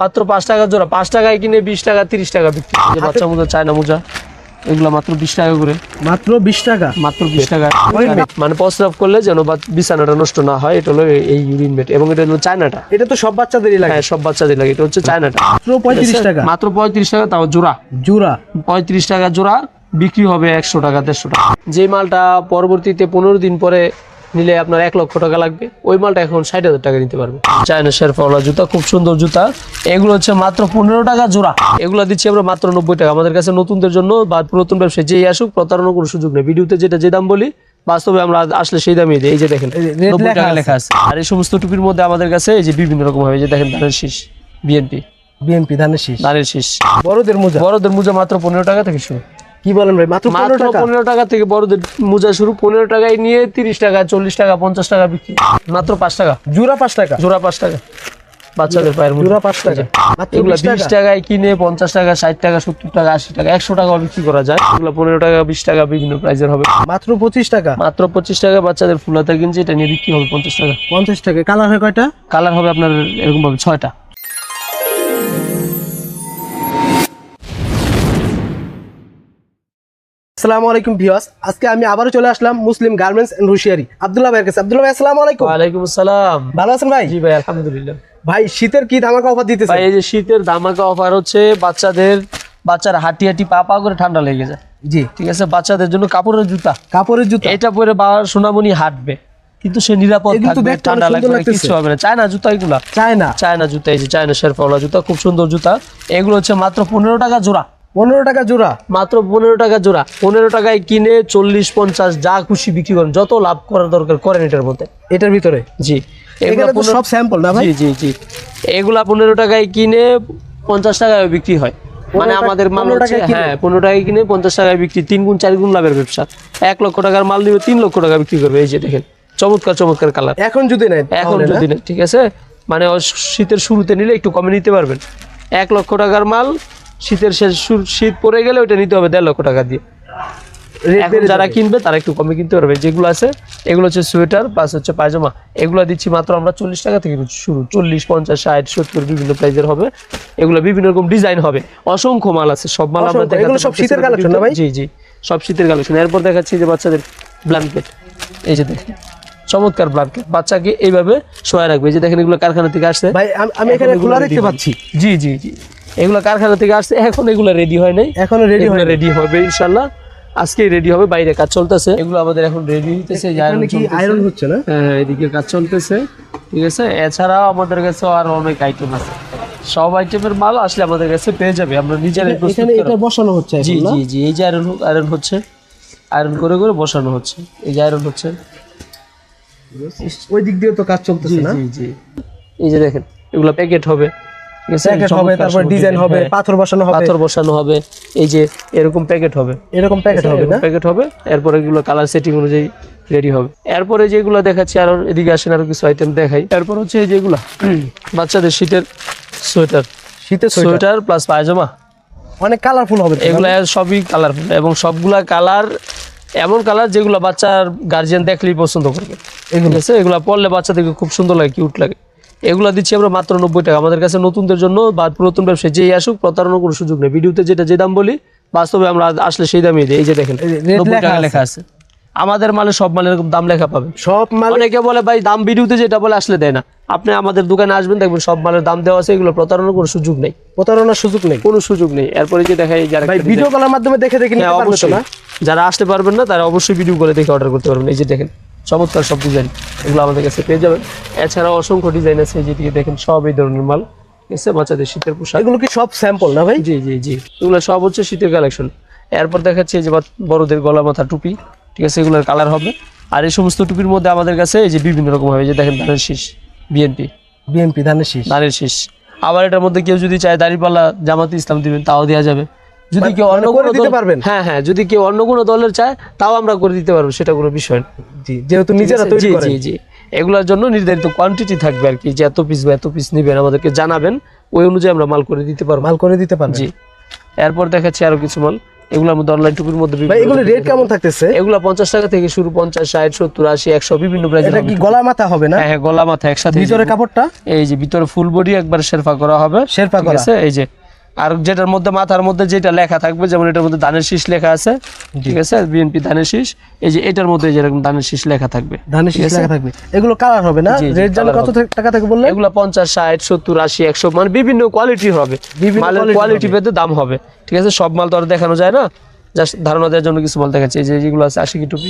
মাত্র 5 টাকা জোড়া, 5 টাকায় কিনে 20 টাকা 30 টাকা বিক্রি। যে বাচ্চা মোজা, চায়না মোজা, এগুলা মাত্র 20 টাকা করে। মাত্র 20 টাকা? মাত্র 20 টাকা। মানে প্রস্রাব করলে যেন বিছানাটা নষ্ট না হয়, এটা হলো এই ইউরিন মেট। এবং এটা হলো চায়নাটা। এটা তো সব বাচ্চাদেরই লাগে? হ্যাঁ, সব বাচ্চাদের লাগে। এটা হচ্ছে চায়নাটা। মাত্র 35 টাকা? মাত্র 35 টাকা, তাও জোড়া। জোড়া 35 টাকা জোড়া, বিক্রি হবে 100 টাকা 150 টাকা। যে মালটা পরবর্তীতে 15 দিন পরে নিলে আপনার 1 লক্ষ টাকা লাগবে, ওই মালটা এখন 60,000 টাকা নিতে পারবে। চায়না শেরফাওয়ালা জুতা, খুব সুন্দর জুতা। এগুলো হচ্ছে মাত্র 15 টাকা জোড়া। এগুলো দিচ্ছি আমরা মাত্র 90 টাকা। আমাদের কাছে নতুনদের জন্য বা পুরাতন ব্যবসায়ী যেই আসুক, প্রতারণার কোনো সুযোগ নেই। ভিডিওতে যেটা যে দাম বলি, বাস্তবে আমরা আসলে সেই দামই দিই। এই যে দেখেন 90 টাকা লেখা আছে। আর এই সমস্ত টুপির মধ্যে আমাদের কাছে এই যে বিভিন্ন রকম হবে। এই যে দেখেন ধানের শীষ, বিএনপি ধানের শীষ। বড়দের মোজা মাত্র 15 টাকা থেকে শুরু। কি বলেন ভাই? মাত্র 15 টাকা থেকে বড়দের মোজা শুরু। 15 টাকায় নিয়ে 30 টাকা 40 টাকা 50 টাকা বিক্রি। মাত্র 5 টাকা জোড়া। 5 টাকা জোড়া, 5 টাকা বাচ্চাদের পায়ের জোড়া 5 টাকা। এগুলো 20 টাকায় কিনে 50 টাকা 60 টাকা 70 টাকা 80 টাকা 100 টাকা বিক্রি করা যায়। এগুলো 15 টাকা 20 টাকা বিভিন্ন প্রাইজের হবে। মাত্র 25 টাকা? মাত্র 25 টাকা বাচ্চাদের ফুলাতা কিনছে, এটা নিয়ে বিক্রি হবে 50 টাকা। 50 টাকা। কালার হয় কয়টা? কালার হবে আপনার এরকম ভাবে 6টা। আসসালামু আলাইকুম ভিউয়ার্স, আজকে আমি আবারও চলে আসলাম মুসলিম গার্মেন্টস এন্ড হুশিয়ারি আব্দুল্লাহ ভাইয়ের কাছে। আব্দুল্লাহ ভাই, আসসালামু আলাইকুম। ওয়ালাইকুম আসসালাম। ভালো আছেন ভাই? জি ভাই, আলহামদুলিল্লাহ। ভাই, শীতের কি ধামাকা অফার দিতেছেন? ভাই, এই যে শীতের ধামাকা অফার হচ্ছে বাচ্চারা হাঁটি পা করে ঠান্ডা লেগে যায়। জি, ঠিক আছে, বাচ্চাদের জন্য কাপড়ের জুতা। এটা পরে বাবার সোনামণি হাঁটবে, কিন্তু সে নিরাপদ থাকবে, ঠান্ডা লাগবে না, কিছু হবে না। চায়না জুতা এগুলা, চায়না জুতা। এই যে চায়না শেরফাওয়ালা জুতা, খুব সুন্দর জুতা। এগুলো হচ্ছে মাত্র 15 টাকা জোড়া। 15 টাকা জোড়া? মাত্র 15 টাকা জোড়া। 15 টাকায় কিনে 40-50 যা খুশি বিক্রি করেন, যত লাভ করার দরকার করেন এটার মধ্যে, এটার ভিতরে। জি, এগুলো তো সব স্যাম্পল না ভাই? জি জি। এগুলা 15 টাকায় কিনে 50 টাকায় বিক্রি হয়। মানে আমাদের মাল হচ্ছে, হ্যাঁ, 15 টাকায় কিনে 50 টাকায় বিক্রি। 3 গুণ 4 গুণ লাভের ব্যবসা। 1 লক্ষ টাকার মাল নিবে 3 লক্ষ টাকা বিক্রি করবে। এই যে দেখেন চমৎকার কালার। এখন যদি নেন, ঠিক আছে, মানে শীতের শুরুতে নিলে একটু কমে নিতে পারবেন। 1 লক্ষ টাকার মাল শীতের শীত পড়ে গেলে ওইটা নিতে হবে 1.5 লক্ষ টাকা দিয়ে। যারা কিনবে তারা একটু কমে কিনতে পারবে। যেগুলো আছে এগুলো হচ্ছে সোয়েটার প্লাস হচ্ছে পায়জামা। এগুলো দিচ্ছি মাত্র আমরা 40 টাকা থেকে শুরু। 40, 50, 60, 70 বিভিন্ন প্রাইজের হবে। এগুলো বিভিন্ন রকম ডিজাইন হবে। অসংখ্য মাল আছে, সব মাল আমরা দেখাচ্ছি। এগুলো সব শীতের কালেকশন না ভাই? জি, সব শীতের কালেকশন। এরপর দেখাচ্ছি যে বাচ্চাদের ব্ল্যাঙ্কেট। এই যে দেখেন চমৎকার ব্ল্যাঙ্কেট, বাচ্চাকে এইভাবে শোয়া রাখবে। যে দেখেন এগুলো কারখানা থেকে আসছে ভাই, আমি এখানে খোলা দেখতে পাচ্ছি। জি, এগুলো কারখানা থেকে আসছে, এখন এগুলো রেডি হয় নাই, এখনো রেডি হবে ইনশাআল্লাহ। আজকেই রেডি হবে, বাইরে কাজ চলতেছে। এগুলো আমাদের এখন রেডি হইতেছে, আয়রন হচ্ছে না? হ্যাঁ, এদিকে কাজ চলতেছে। ঠিক আছে, এছাড়াও আমাদের কাছে আরো অনেক আইটেম আছে। সব আইটেমের মাল আসলে আমাদের কাছে পেয়ে যাবে। আমরা নিজেরাই প্রস্তুত করি। এটা বসানো হচ্ছে জি। এই যে আয়রন হচ্ছে, আয়রন করে বসানো হচ্ছে। এই যে আয়রন হচ্ছে, ওই দিক দিয়ে তো কাজ চলতেছে না? জি। এই যে দেখেন এগুলো প্যাকেট হবে, তারপর ডিজাইন হবে, পাথর বসানো হবে। এই যে এরকম প্যাকেট হবে না? প্যাকেট হবে। এরপরে এগুলো কালার সেটিং অনুযায়ী রেডি হবে। এরপরে যেগুলো দেখাচ্ছি, আরো এদিকে আসেন, আরো কিছু আইটেম দেখাই। এরপর হচ্ছে এই যেগুলো বাচ্চাদের শীতের সোয়েটার প্লাস পায়জামা, অনেক কালারফুল হবে। এগুলা সবই কালারফুল, এবং সবগুলা কালার এমন কালার যেগুলো বাচ্চার গার্জিয়ান দেখলেই পছন্দ করবে। ঠিক আছে, এগুলা পরলে বাচ্চাদেরকে খুব সুন্দর লাগে, কিউট লাগে। এগুলা দিচ্ছি আমরা মাত্র 90 টাকা। আমাদের কাছে নতুনদের জন্য বা পুরাতন ব্যবসায়ী যেই আসুক, প্রতারণার কোনো সুযোগ নেই। ভিডিওতে যেটা যে দাম বলি, বাস্তবে আমরা আসলে সেই দামই দিই। এই যে দেখেন 90 টাকা লেখা আছে। আমাদের মালে সব মালের এরকম দাম লেখা পাবেন। সব মাল অনেকে বলে ভাই দাম ভিডিওতে যেটা বলে আসলে দেয় না। আপনি আমাদের দোকানে আসবেন, দেখবেন সব মালের দাম দেওয়া আছে। এগুলো প্রতারণার কোনো সুযোগ নেই, কোনো সুযোগ নেই। এরপরে যে দেখাই, যারা ভিডিও কলের মাধ্যমে দেখে নিতে পারবেন না, যারা আসতে পারবেন না তারা অবশ্যই ভিডিও করে দেখে অর্ডার করতে পারবেন। এই যে দেখেন চমৎকার সব ডিজাইন, এগুলো আমাদের কাছে পেয়ে যাবেন। এছাড়াও অসংখ্য ডিজাইন আছে, যেদিকে দেখেন সব এই ধরনের মাল এসে বাচ্চাদের শীতের পোশাক। এগুলো কি সব স্যাম্পল না ভাই? জি, এগুলো সব হচ্ছে শীতের কালেকশন। এরপর দেখাচ্ছি এই যে বড়দের গলা মাথা টুপি। ঠিক আছে, এগুলোর কালার হবে। আর এই সমস্ত টুপির মধ্যে আমাদের কাছে এই যে বিভিন্ন রকম হবে। যে দেখেন ধানের শীষ, বিএনপি ধানের শীষ। আবার এটার মধ্যে কেউ যদি চায় দাড়িপাল্লা জামাতে ইসলাম দিবেন, তাও দেওয়া যাবে। যদি কেউ অন্য কোনো দিতে পারবেন, হ্যাঁ, যদি কেউ অন্য কোনো দলের চায় তাও আমরা করে দিতে পারবো, সেটা কোনো বিষয় না। জি, যেহেতু নিজেরা তৈরি করেন। জি। এগুলোর জন্য নির্ধারিত কোয়ান্টিটি থাকবে আর কি, যে এত পিস নেবেন আমাদেরকে জানাবেন, ওই অনুযায়ী আমরা মাল করে দিতে পারবো। জি। এরপর দেখাচ্ছি আরো কিছু মাল। এগুলোর মধ্যে অনলাইন টুপির মধ্যে ভাই এগুলো রেট কেমন থাকতেছে? এগুলো 50 টাকা থেকে শুরু, 50, 60, 70, 80, 100 বিভিন্ন প্রাইস। এটা কি গলা মাথা হবে না? হ্যাঁ গলা মাথা একসাথে। ভিতরে কাপড়টা এই যে ভিতরে ফুল বডি একবার শেরফা করা হবে, শেরফা ঠিক করা আছে। এই যে আর যেটার মধ্যে মাথার মধ্যে যেটা লেখা থাকবে, যেমন এটার মধ্যে ধানের শীষ লেখা আছে, ঠিক আছে, বিএনপি ধানের শীষ। এই যে এটার মধ্যে যেরকম ধানের শীষ লেখা থাকবে, ধানের শীষ লেখা থাকবে। এগুলো কালার হবে না? রেট জানো কত টাকা থেকে বললে? এগুলো 50, 60, 70, 80, 100 মানে বিভিন্ন কোয়ালিটি হবে, মালের কোয়ালিটি ভেদে দাম হবে, ঠিক আছে। সব মাল তো আর দেখানো যায় না, জাস্ট ধারণা দেওয়ার জন্য কিছু মাল দেখাচ্ছি। এই যে যেগুলো আছে আশিকি টুপি,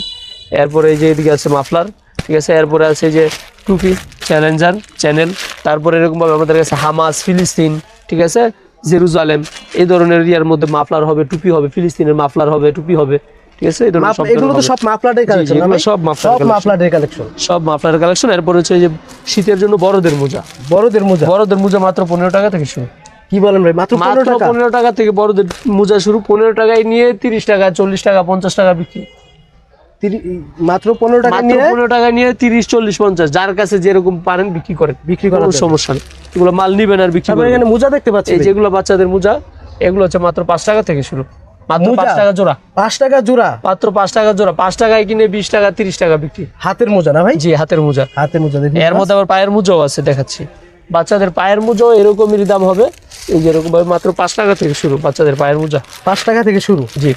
এরপরে এই যে এদিকে আছে মাফলার, ঠিক আছে। এরপরে আছে এই যে টুপি চ্যালেঞ্জার চ্যানেল, তারপরে এরকম ভাবে আমাদের কাছে হামাস, ফিলিস্তিন, ঠিক আছে, জেরুজালেম, এই ধরনের এরিয়ার মধ্যে মাফলার হবে, টুপি হবে, ফিলিস্তিনের মাফলার হবে, টুপি হবে, ঠিক আছে। এগুলো তো সব মাফলারের কালেকশন না? সব মাফলারের কালেকশন, সব মাফলারের কালেকশন। এরপরে হচ্ছে এই যে শীতের জন্য বড়দের মোজা, বড়দের মোজা মাত্র 15 টাকা থেকে শুরু। কি বলেন ভাই? মাত্র 15 টাকা থেকে বড়দের মোজা শুরু। 15 টাকায় নিয়ে 30 টাকা, 40 টাকা, 50 টাকা বিক্রি। মাত্র 15 টাকা নিয়ে 15 টাকা নিয়ে 30, 40, 50 যার কাছে যেরকম পারেন বিক্রি করেন, বিক্রি করার সমস্যা নেই। এগুলো মাল নিবেন আর বিক্রি করবেন। এখানে মোজা দেখতে পাচ্ছি, এই যেগুলো বাচ্চাদের মোজা, এগুলো হচ্ছে মাত্র 5 টাকা থেকে শুরু, মাত্র 5 টাকা জোড়া। 5 টাকা জোড়া, মাত্র 5 টাকা জোড়া। 5 টাকায় কিনে 20 টাকা, 30 টাকা বিক্রি। হাতের মোজা না ভাই? জি হাতের মোজা। হাতের মোজা দেখি। এর মধ্যে আবার পায়ের মোজাও আছে, দেখাচ্ছি। বাচ্চাদের পায়ের মোজাও এরকমই দাম হবে, এই যে এরকম ভাবে মাত্র 5 টাকা থেকে শুরু বাচ্চাদের পায়ের মোজা। 5 টাকা থেকে শুরু? জি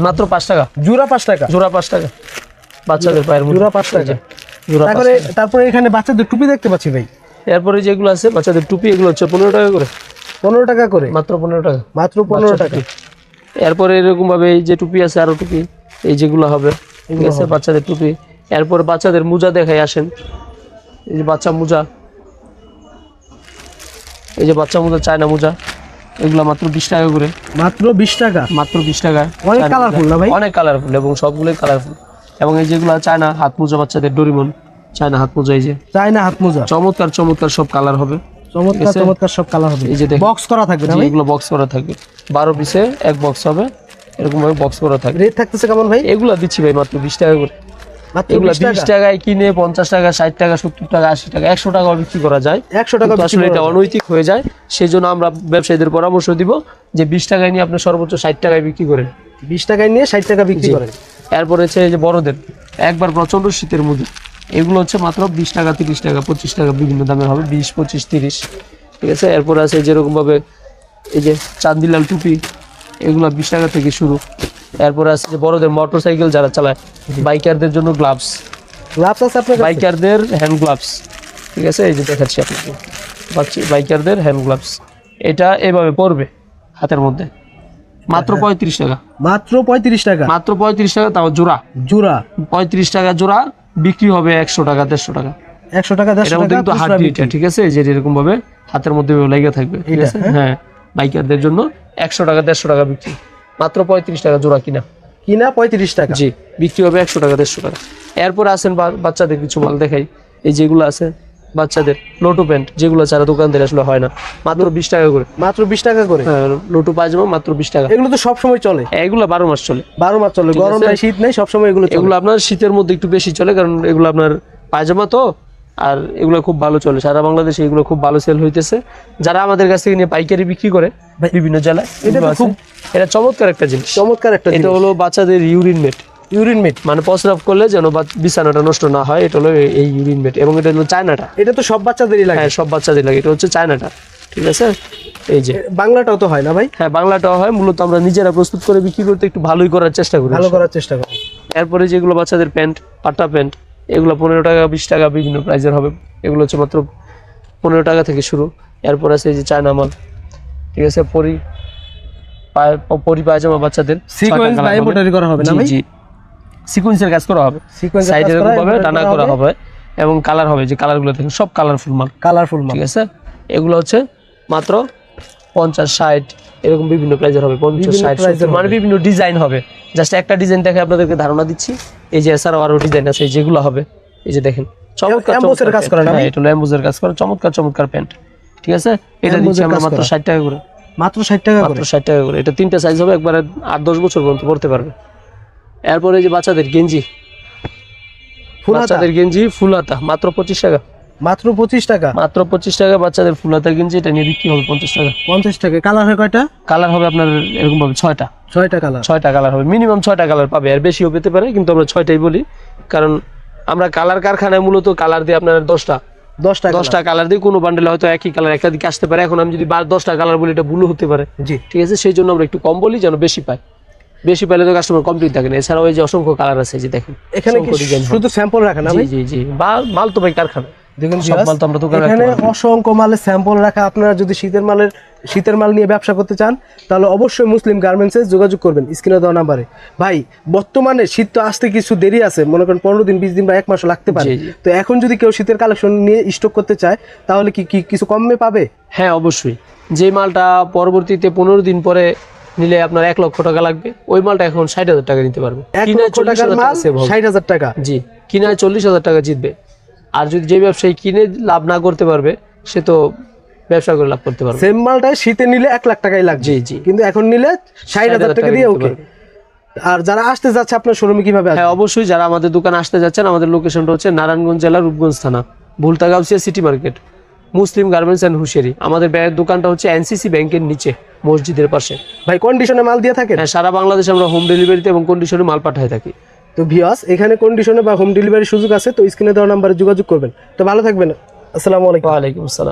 মাত্র 5 টাকা জোড়া। 5 টাকা জোড়া, 5 টাকা বাচ্চাদের পায়ের মোজা, জোড়া 5 টাকা। জোড়া। তারপরে এখানে বাচ্চাদের টুপি দেখতে পাচ্ছি ভাই। এরপরে যেগুলো আছে বাচ্চাদের টুপি, এগুলো হচ্ছে 15 টাকা করে। 15 টাকা করে? মাত্র 15 টাকা। মাত্র 15 টাকা। এরপরে এরকম ভাবে এই যে টুপি আছে, আরো টুপি, এই যেগুলো হবে, ঠিক আছে, বাচ্চাদের টুপি। এরপরে বাচ্চাদের মোজা দেখাই আসেন। এই যে বাচ্চা মোজা, এই যে বাচ্চা মোজা, চায়না মোজা, এগুলো মাত্র 20 টাকা করে। মাত্র 20 টাকা? মাত্র 20 টাকা। অনেক কালারফুল না ভাই? অনেক কালারফুল এবং সবগুলোই কালারফুল। এবং এই যেগুলো চায়না হাত মোজা, বাচ্চাদের ডোরিমন চায়না হাত মোজা, এই যে চায়না হাত মোজা, চমৎকার চমৎকার সব কালার হবে, চমৎকার চমৎকার সব কালার হবে। এই যে বক্স করা থাকবে না? এগুলো বক্স করা থাকবে, 12 পিসে এক বক্স হবে, এরকম ভাবে বক্স করা থাকবে। রেট থাকতেছে কেমন ভাই? এগুলো দিচ্ছি ভাই মাত্র 20 টাকা করে। এগুলো 20 টাকায় কিনে 50 টাকা, 60 টাকা, 70 টাকা, 80 টাকা, 100 টাকা বিক্রি করা যায়। 100 টাকা আসলে এটা অনৈতিক হয়ে যায়। সেই জন্য আমরা ব্যবসায়ীদের পরামর্শ দিব যে 20 টাকায় নিয়ে আপনি সর্বোচ্চ 60 টাকায় বিক্রি করেন। 20 টাকায় নিয়ে 60 টাকা বিক্রি করেন। এরপরে হচ্ছে এই যে বড়দের একবার প্রচন্ড শীতের মধ্যে, এগুলো হচ্ছে মাত্র 20 টাকা, 30 টাকা, 25 টাকা, বিভিন্ন দামের হবে, 20, 25, 30, ঠিক আছে। এরপরে আছে যেরকম ভাবে এই যে চান্দিলাল টুপি, এগুলো 20 টাকা থেকে শুরু। এরপরে আছে যে বড়দের মোটরসাইকেল যারা চালায়, বাইকারদের জন্য গ্লাভস আছে আপনার কাছে? বাইকারদের হ্যান্ড গ্লাভস, ঠিক আছে, এই যে দেখাচ্ছি আপনাকে, বাইকারদের হ্যান্ড গ্লাভস। এটা এভাবে পড়বে হাতের মধ্যে, মাত্র 35 টাকা। মাত্র 35 টাকা? মাত্র 35 টাকা, তাও জোড়া। জোড়া 35 টাকা জোড়া, বিক্রি হবে 100 টাকা, 150 টাকা। 100 টাকা, 150 টাকা কিন্তু হাড্ডি এটা, ঠিক আছে, যে এরকম ভাবে হাতের মধ্যে লেগে থাকবে, ঠিক আছে। হ্যাঁ বাইকারদের জন্য 100 টাকা, 150 টাকা বিক্রি, মাত্র 35 টাকা জোড়া কিনা 35 টাকা। জি বিক্রি হবে 100 টাকা, 150 টাকা। এরপর আসেন বাচ্চাদের কিছু মাল দেখাই। এই যেগুলো আছে বাচ্চাদের লোটো প্যান্ট, যেগুলো ছাড়া দোকানদার আসলে হয় না, মাত্র 20 টাকা করে। মাত্র 20 টাকা করে? হ্যাঁ লোটো পায়জামা মাত্র 20 টাকা। এগুলো তো সব সময় চলে? এগুলো 12 মাস চলে। 12 মাস চলে, গরম নাই শীত নাই, সব সময় এগুলো চলে। এগুলো আপনার শীতের মধ্যে একটু বেশি চলে, কারণ এগুলো আপনার পায়জামা তো, আর এগুলো খুব ভালো চলে সারা বাংলাদেশে, এগুলো খুব ভালো সেল হইতেছে। যারা আমাদের কাছ থেকে নিয়ে পাইকারি বিক্রি করে বিভিন্ন জেলায়, এটা চমৎকার একটা জিনিস। চমৎকার একটা জিনিস। এটা হলো বাচ্চাদের ইউরিন মেট। ইউরিন মেট মানে প্রস্রাব করলে যেন বিছানাটা নষ্ট না হয়, এটা হলো এই ইউরিন মেট। এবং এটা হলো চায়নাটা। এটা তো সব বাচ্চাদেরই লাগে? হ্যাঁ সব বাচ্চাদের লাগে, এটা হচ্ছে চায়নাটা, ঠিক আছে। এই যে বাংলাটাও তো হয় না ভাই? হ্যাঁ বাংলাটাও হয়, মূলত আমরা নিজেরা প্রস্তুত করে বিক্রি করতে একটু ভালোই করার চেষ্টা করি, ভালো করার চেষ্টা করি। এরপরে যেগুলো বাচ্চাদের প্যান্ট, পাটা প্যান্ট, এগুলো 15 টাকা, 20 টাকা, বিভিন্ন প্রাইজের হবে। এগুলো হচ্ছে মাত্র 15 টাকা থেকে শুরু। এরপর আছে এই যে চায়না মাল, ঠিক আছে, পরি পায়জামা বাচ্চাদের সিকোয়েন্স বা এমব্রয়ডারি করা হবে না ভাই? জি সিকোয়েন্সের কাজ করা হবে, সাইডে এরকম ভাবে টানা করা হবে, এবং কালার হবে, যে কালারগুলো দেখেন সব কালারফুল মাল, ঠিক আছে। এগুলো হচ্ছে মাত্র 50, 60 এরকম বিভিন্ন প্রাইজের হবে, 50, 60 মানে বিভিন্ন ডিজাইন হবে। জাস্ট একটা ডিজাইন দেখে আপনাদেরকে ধারণা দিচ্ছি। এই যে এছাড়াও আরো ডিজাইন আছে, যেগুলো হবে এই যে দেখেন, চমৎকার কাজ করা না? এটা ল্যাম্বোজের কাজ করা, চমৎকার চমৎকার প্যান্ট, ঠিক আছে। এটা দিচ্ছি আমরা মাত্র 60 টাকা করে। মাত্র 60 টাকা করে? মাত্র 60 টাকা করে। এটা 3টা সাইজ হবে, একবারে 8-10 বছর পর্যন্ত পড়তে পারবে। এরপরে যে বাচ্চাদের গেঞ্জি, বাচ্চাদের গেঞ্জি ফুল হাতা, মাত্র 25 টাকা। মাত্র 25 টাকা। মাত্র 25 টাকা বাচ্চাদের ফুল হাতা গেঞ্জি, এটা নিয়ে বিক্রি হবে 50 টাকা। 50 টাকা। কালার হয় কয়টা? কালার হবে আপনার এরকম ভাবে 6টা। 6টা কালার। 6টা কালার হবে, মিনিমাম 6টা কালার পাবে, আর বেশিও পেতে পারে, কিন্তু আমরা 6টাই বলি, কারণ আমরা কালার কারখানায় মূলত কালার দিয়ে আপনার 10টা কালার দিয়ে কোনো বান্ডেলে হয়তো একই কালার একটা দিকে আসতে পারে। এখন আমি যদি 10টা কালার বলি, এটা ভুলও হতে পারে। জি, ঠিক আছে, সেই জন্য আমরা একটু কম বলি যেন বেশি পাই। বেশি পাইলে তো কাস্টমার কমপ্লিট থাকে না। এছাড়াও এই যে অসংখ্য কালার আছে, যে দেখেন এখানে কি শুধু স্যাম্পল রাখা না ভাই? জি জি, মাল তো ভাই কারখানা, দেখুন সব মাল তো আমরা দোকানে এখানে অসংখ্য মালের স্যাম্পল রাখা। আপনারা যদি শীতের মাল নিয়ে ব্যবসা করতে চান, তাহলে অবশ্যই মুসলিম গার্মেন্টসে যোগাযোগ করবেন স্ক্রিনে দেওয়া নাম্বারে। ভাই বর্তমানে শীত তো আসতে কিছু দেরি আছে, মনে করেন 15 দিন 20 দিন বা 1 মাসও লাগতে পারে। তো এখন যদি কেউ শীতের কালেকশন নিয়ে স্টক করতে চায়, তাহলে কি কিছু কমে পাবে? হ্যাঁ অবশ্যই। যে মালটা পরবর্তীতে 15 দিন পরে নিলে আপনার 1 লক্ষ টাকা লাগবে, ওই মালটা এখন 60,000 টাকা নিতে পারবে। 1 লক্ষ টাকার মাল 60,000 টাকা। জি, কিনায় 40,000 টাকা জিতবে। আর যদি যে ব্যবসায়ী কিনে লাভ না করতে পারবে, সে তো ব্যবসা করে লাভ করতে পারবে। সেম মালটা শীতে নিলে 1 লাখ টাকাই লাগবে। জি জি, কিন্তু এখন নিলে 60,000 টাকা দিয়ে ওকে। আর যারা আসতে যাচ্ছে আপনার শোরুমে কিভাবে আসবে? হ্যাঁ অবশ্যই, যারা আমাদের দোকানে আসতে যাচ্ছেন, আমাদের লোকেশনটা হচ্ছে নারায়ণগঞ্জ জেলা রূপগঞ্জ থানা, Bhulta Gausia city market, Muslim garments and হুশিয়ারি। আমাদের দোকানটা হচ্ছে এনসিসি ব্যাংকের নিচে, মসজিদের পাশে। ভাই কন্ডিশনে মাল দিয়ে থাকেন? হ্যাঁ, সারা বাংলাদেশে আমরা হোম ডেলিভারিতে এবং কন্ডিশনে মাল পাঠাই থাকি। তো ভিউয়ার্স, এখানে কন্ডিশনে বা হোম ডেলিভারি সুযোগ আছে, তো স্ক্রিনে দেওয়া নাম্বারে যোগাযোগ করবেন। তো ভালো থাকবেন। আসসালামু আলাইকুম। ওয়ালাইকুম আসসালাম।